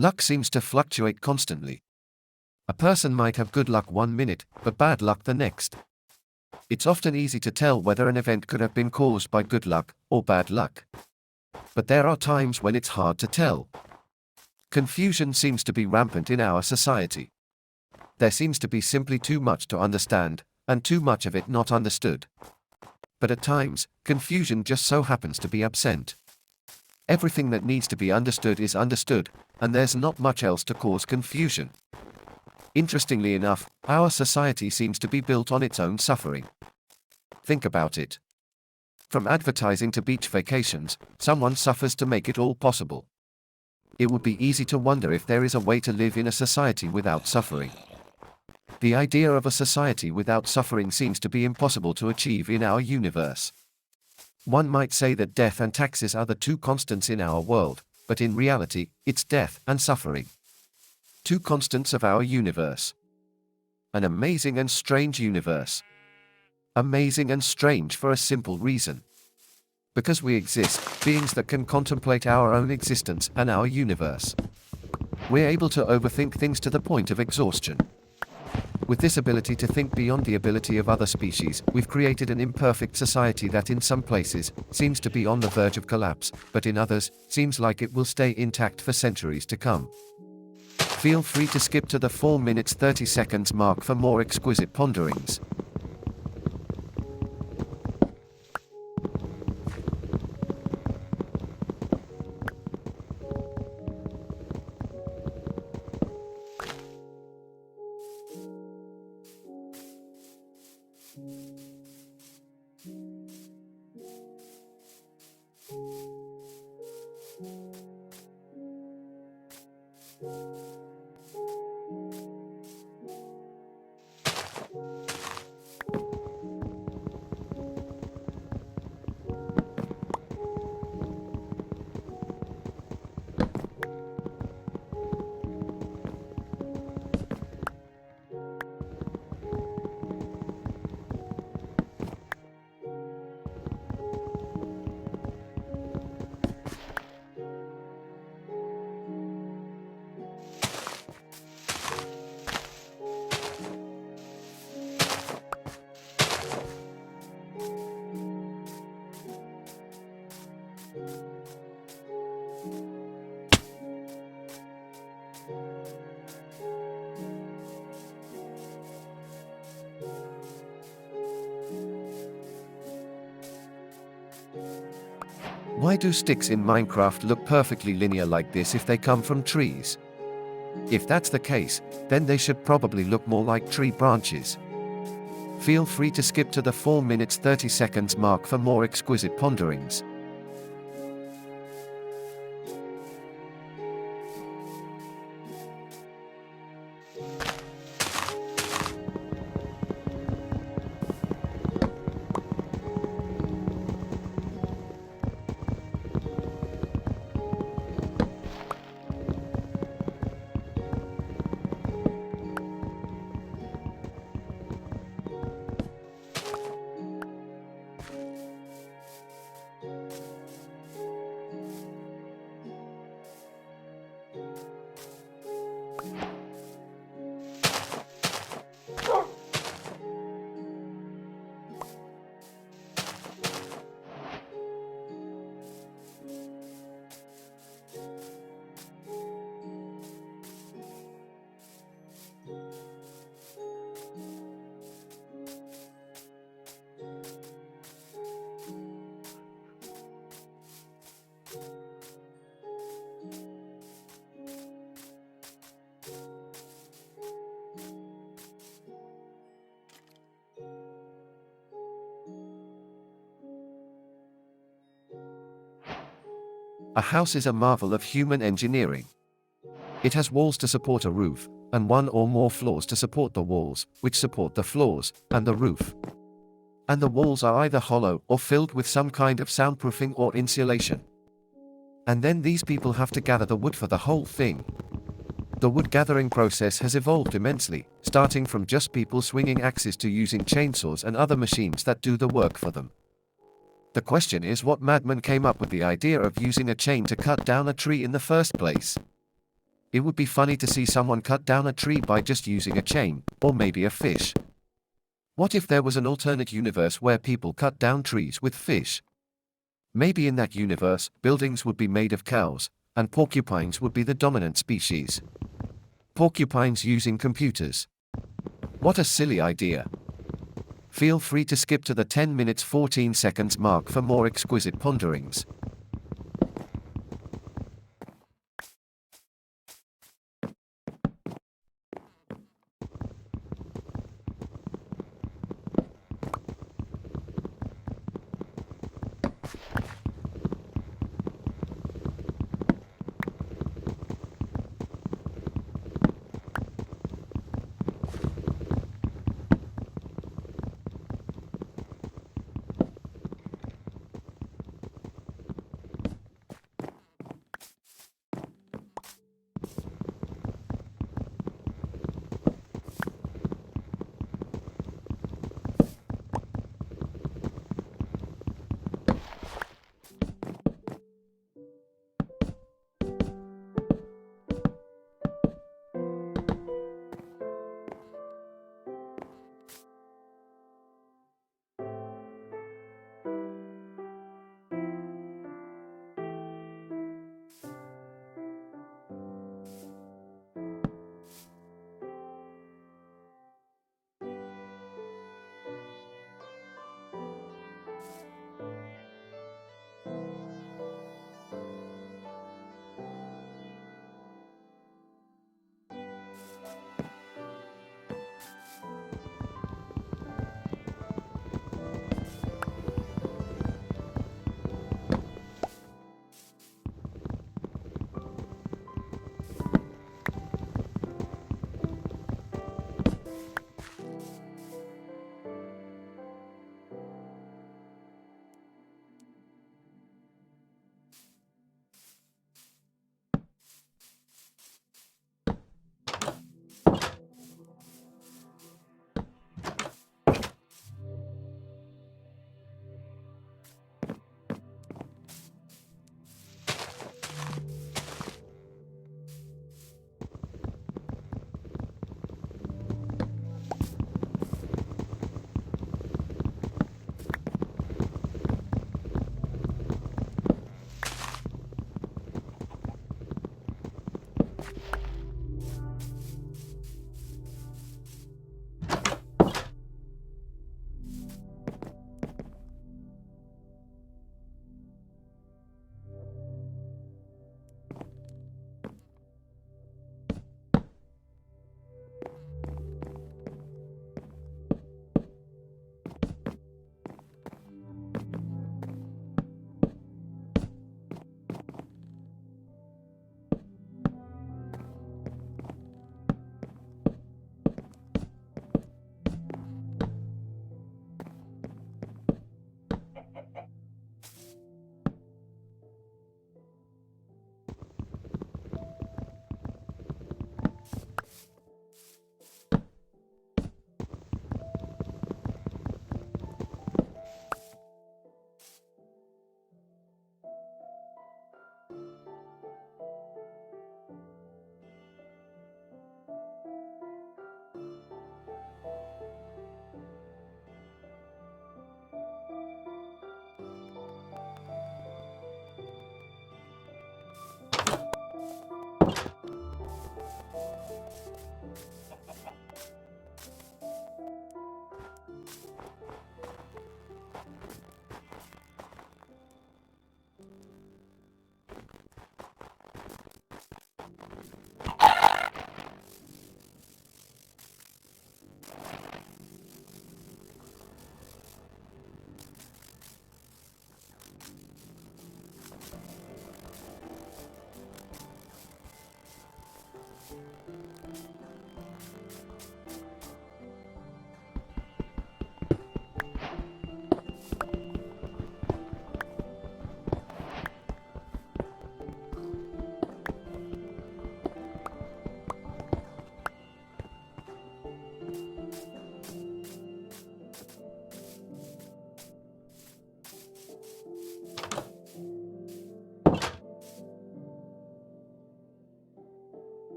Luck seems to fluctuate constantly. A person might have good luck one minute, but bad luck the next. It's often easy to tell whether an event could have been caused by good luck or bad luck. But there are times when it's hard to tell. Confusion seems to be rampant in our society. There seems to be simply too much to understand, and too much of it not understood. But at times, confusion just so happens to be absent. Everything that needs to be understood is understood, and there's not much else to cause confusion. Interestingly enough, our society seems to be built on its own suffering. Think about it. From advertising to beach vacations, someone suffers to make it all possible. It would be easy to wonder if there is a way to live in a society without suffering. The idea of a society without suffering seems to be impossible to achieve in our universe. One might say that death and taxes are the two constants in our world, but in reality, it's death and suffering. Two constants of our universe. An amazing and strange universe. Amazing and strange for a simple reason. Because we exist, beings that can contemplate our own existence and our universe. We're able to overthink things to the point of exhaustion. With this ability to think beyond the ability of other species, we've created an imperfect society that in some places seems to be on the verge of collapse, but in others, seems like it will stay intact for centuries to come. Feel free to skip to the 4 minutes 30 seconds mark for more exquisite ponderings. Why do sticks in Minecraft look perfectly linear like this if they come from trees? If that's the case, then they should probably look more like tree branches. Feel free to skip to the 4 minutes 30 seconds mark for more exquisite ponderings. A house is a marvel of human engineering. It has walls to support a roof, and one or more floors to support the walls, which support the floors, and the roof. And the walls are either hollow or filled with some kind of soundproofing or insulation. And then these people have to gather the wood for the whole thing. The wood gathering process has evolved immensely, starting from just people swinging axes to using chainsaws and other machines that do the work for them. The question is, what madman came up with the idea of using a chain to cut down a tree in the first place? It would be funny to see someone cut down a tree by just using a chain, or maybe a fish. What if there was an alternate universe where people cut down trees with fish? Maybe in that universe, buildings would be made of cows, and porcupines would be the dominant species. Porcupines using computers. What a silly idea. Feel free to skip to the 10 minutes 14 seconds mark for more exquisite ponderings.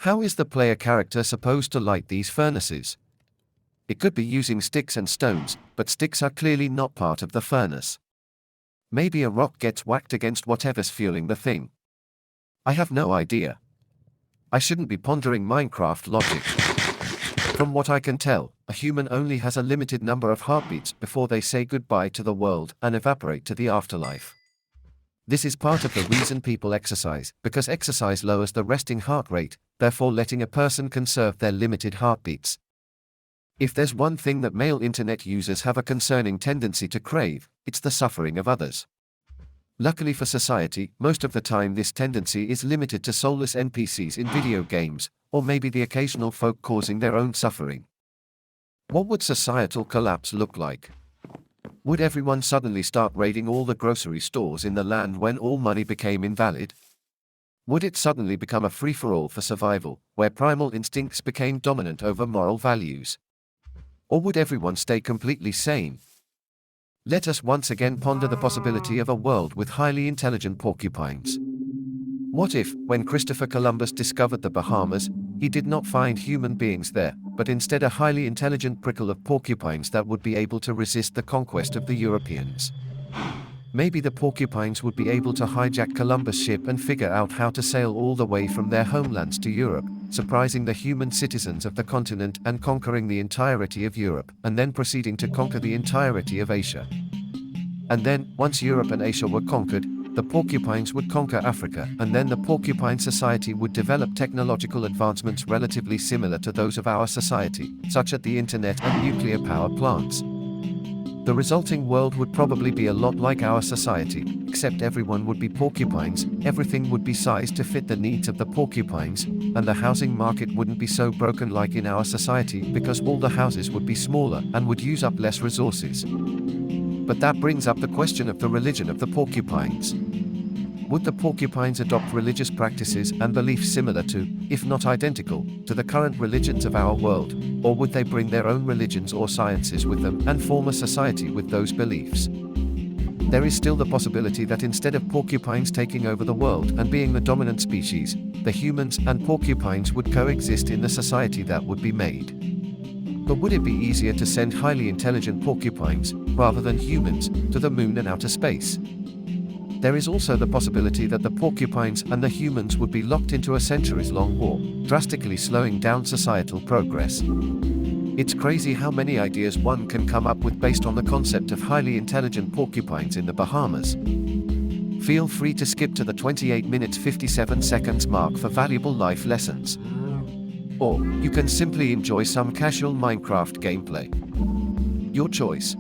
How is the player character supposed to light these furnaces? It could be using sticks and stones, but sticks are clearly not part of the furnace. Maybe a rock gets whacked against whatever's fueling the thing. I have no idea. I shouldn't be pondering Minecraft logic. From what I can tell, a human only has a limited number of heartbeats before they say goodbye to the world and evaporate to the afterlife. This is part of the reason people exercise, because exercise lowers the resting heart rate, therefore letting a person conserve their limited heartbeats. If there's one thing that male internet users have a concerning tendency to crave, it's the suffering of others. Luckily for society, most of the time this tendency is limited to soulless NPCs in video games, or maybe the occasional folk causing their own suffering. What would societal collapse look like? Would everyone suddenly start raiding all the grocery stores in the land when all money became invalid? Would it suddenly become a free-for-all for survival, where primal instincts became dominant over moral values? Or would everyone stay completely sane? Let us once again ponder the possibility of a world with highly intelligent porcupines. What if, when Christopher Columbus discovered the Bahamas, he did not find human beings there, but instead a highly intelligent prickle of porcupines that would be able to resist the conquest of the Europeans? Maybe the porcupines would be able to hijack Columbus' ship and figure out how to sail all the way from their homelands to Europe, surprising the human citizens of the continent and conquering the entirety of Europe, and then proceeding to conquer the entirety of Asia. And then, once Europe and Asia were conquered, the porcupines would conquer Africa, and then the porcupine society would develop technological advancements relatively similar to those of our society, such as the internet and nuclear power plants. The resulting world would probably be a lot like our society, except everyone would be porcupines, everything would be sized to fit the needs of the porcupines, and the housing market wouldn't be so broken like in our society because all the houses would be smaller and would use up less resources. But that brings up the question of the religion of the porcupines. Would the porcupines adopt religious practices and beliefs similar to, if not identical, to the current religions of our world, or would they bring their own religions or sciences with them and form a society with those beliefs? There is still the possibility that instead of porcupines taking over the world and being the dominant species, the humans and porcupines would coexist in the society that would be made. But would it be easier to send highly intelligent porcupines, rather than humans, to the moon and outer space? There is also the possibility that the porcupines and the humans would be locked into a centuries-long war, drastically slowing down societal progress. It's crazy how many ideas one can come up with based on the concept of highly intelligent porcupines in the Bahamas. Feel free to skip to the 28 minutes 57 seconds mark for valuable life lessons. Or, you can simply enjoy some casual Minecraft gameplay. Your choice.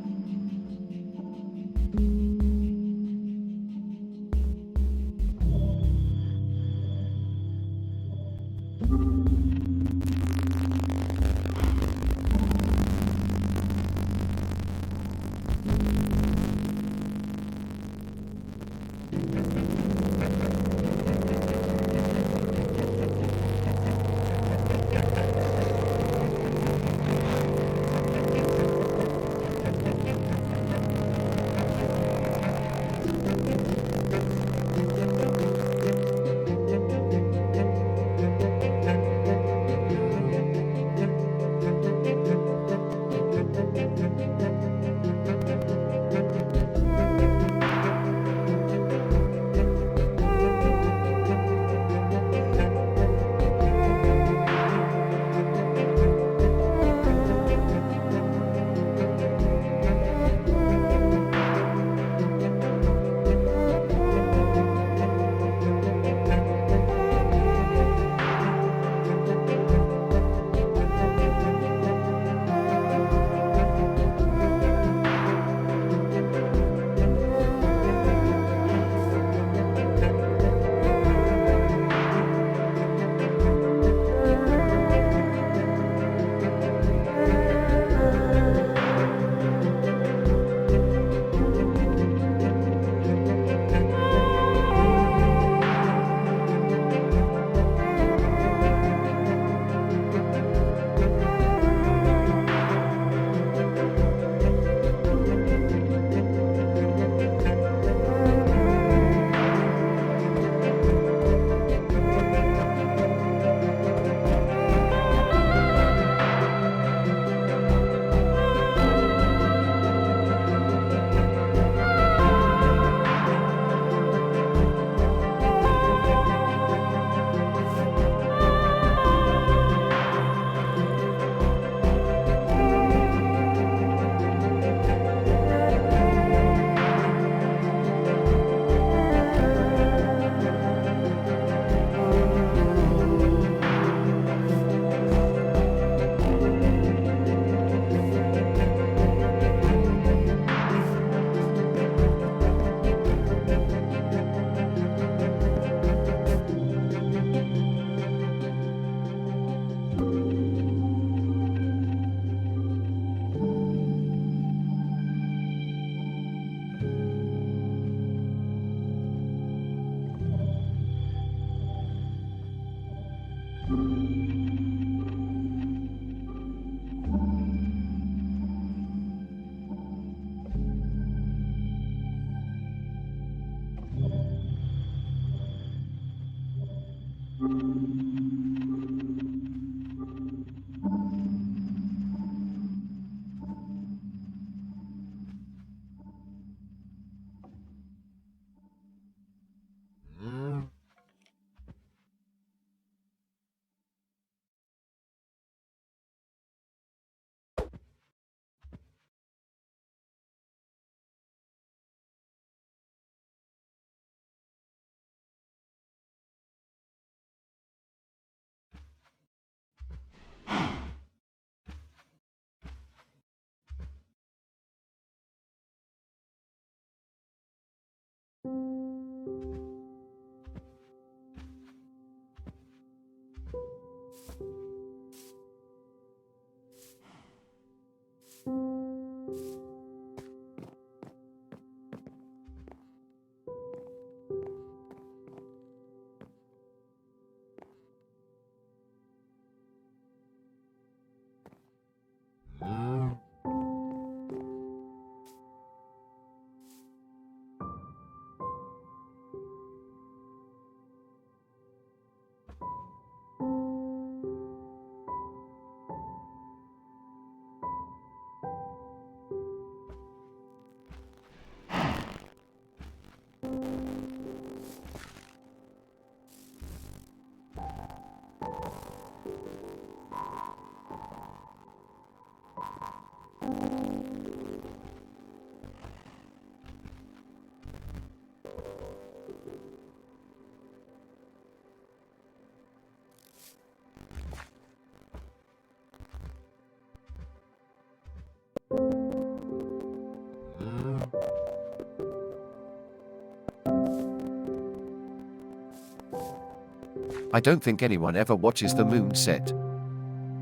I don't think anyone ever watches the moon set.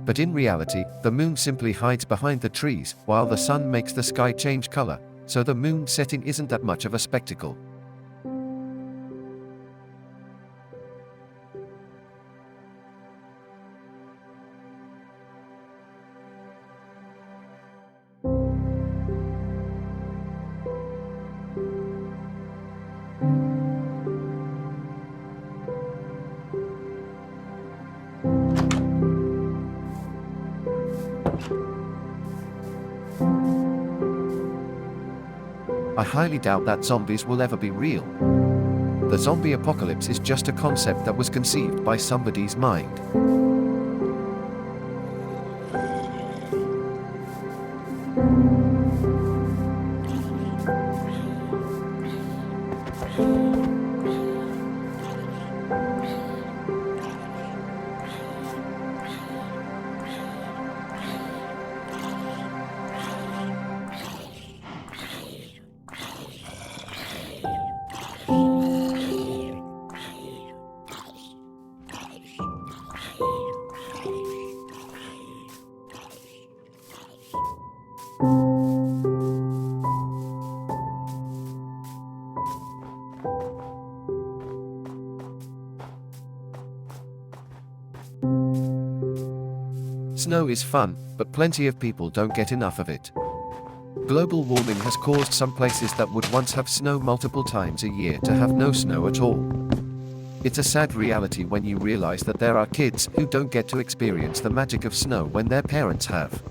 But in reality, the moon simply hides behind the trees while the sun makes the sky change color, so the moon setting isn't that much of a spectacle. I highly doubt that zombies will ever be real. The zombie apocalypse is just a concept that was conceived by somebody's mind. Snow is fun, but plenty of people don't get enough of it. Global warming has caused some places that would once have snow multiple times a year to have no snow at all. It's a sad reality when you realize that there are kids who don't get to experience the magic of snow when their parents have.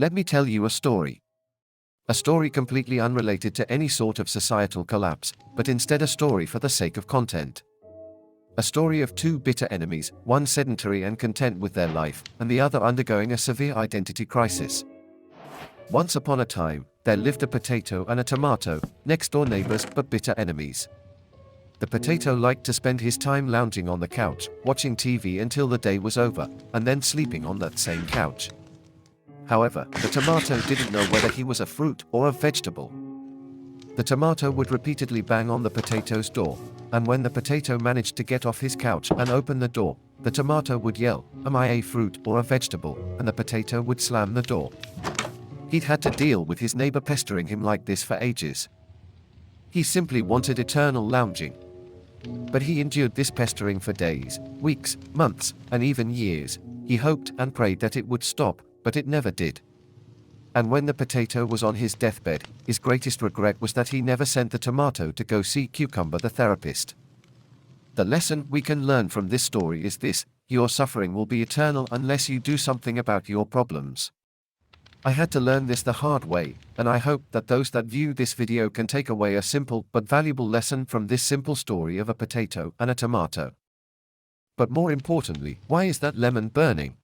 Let me tell you a story. A story completely unrelated to any sort of societal collapse, but instead a story for the sake of content. A story of two bitter enemies, one sedentary and content with their life, and the other undergoing a severe identity crisis. Once upon a time, there lived a potato and a tomato, next-door neighbors but bitter enemies. The potato liked to spend his time lounging on the couch, watching TV until the day was over, and then sleeping on that same couch. However, the tomato didn't know whether he was a fruit or a vegetable. The tomato would repeatedly bang on the potato's door, and when the potato managed to get off his couch and open the door, the tomato would yell, "Am I a fruit or a vegetable?" and the potato would slam the door. He'd had to deal with his neighbor pestering him like this for ages. He simply wanted eternal lounging. But he endured this pestering for days, weeks, months, and even years. He hoped and prayed that it would stop, but it never did. And when the potato was on his deathbed, his greatest regret was that he never sent the tomato to go see Cucumber the therapist. The lesson we can learn from this story is this: your suffering will be eternal unless you do something about your problems. I had to learn this the hard way, and I hope that those that view this video can take away a simple but valuable lesson from this simple story of a potato and a tomato. But more importantly, why is that lemon burning?